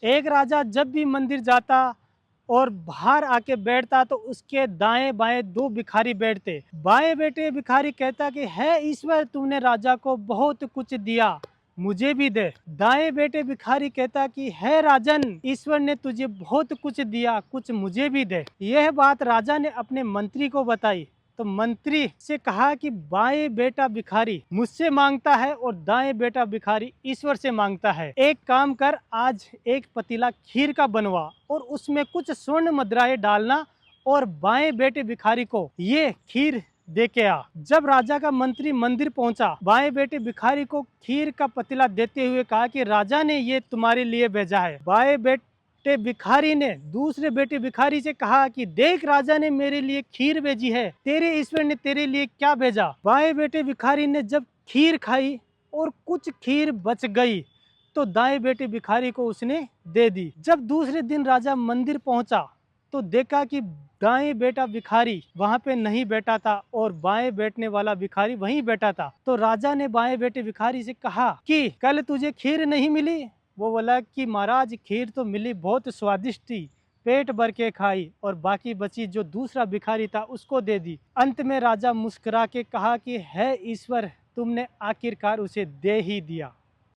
एक राजा जब भी मंदिर जाता और बाहर आके बैठता तो उसके दाएं बाएं दो भिखारी बैठते। बाएं बैठे भिखारी कहता कि है ईश्वर, तुमने राजा को बहुत कुछ दिया, मुझे भी दे। दाएं बेटे भिखारी कहता कि है राजन, ईश्वर ने तुझे बहुत कुछ दिया, कुछ मुझे भी दे। यह बात राजा ने अपने मंत्री को बताई तो मंत्री से कहा कि बाएं बेटा भिखारी मुझसे मांगता है और दाएं बेटा भिखारी ईश्वर से मांगता है। एक काम कर, आज एक पतीला खीर का बनवा और उसमें कुछ स्वर्ण मुद्राएं डालना और बाएं बेटे भिखारी को ये खीर दे के आ। जब राजा का मंत्री मंदिर पहुंचा, बाएं बेटे भिखारी को खीर का पतीला देते हुए कहा कि राजा ने ये तुम्हारे लिए भेजा है। बाएं बेटे भिखारी ने दूसरे बेटे भिखारी से कहा कि देख, राजा ने मेरे लिए खीर भेजी है, तेरे ईश्वर ने तेरे लिए क्या भेजा। बाएं बेटे भिखारी ने जब खीर खाई और कुछ खीर बच गई तो दाएं बेटे भिखारी को उसने दे दी। जब दूसरे दिन राजा मंदिर पहुंचा तो देखा कि दाएं बेटा भिखारी वहां पे नहीं बैठा था और बाएं बैठने वाला भिखारी वहीं बैठा था। तो राजा ने बाएं बेटे भिखारी से कहा कि कल तुझे खीर नहीं मिली? वो बोला कि महाराज, खीर तो मिली, बहुत स्वादिष्ट थी, पेट भर के खाई और बाकी बची जो दूसरा भिखारी था उसको दे दी। अंत में राजा मुस्कुरा के कहा कि है ईश्वर, तुमने आखिरकार उसे दे ही दिया।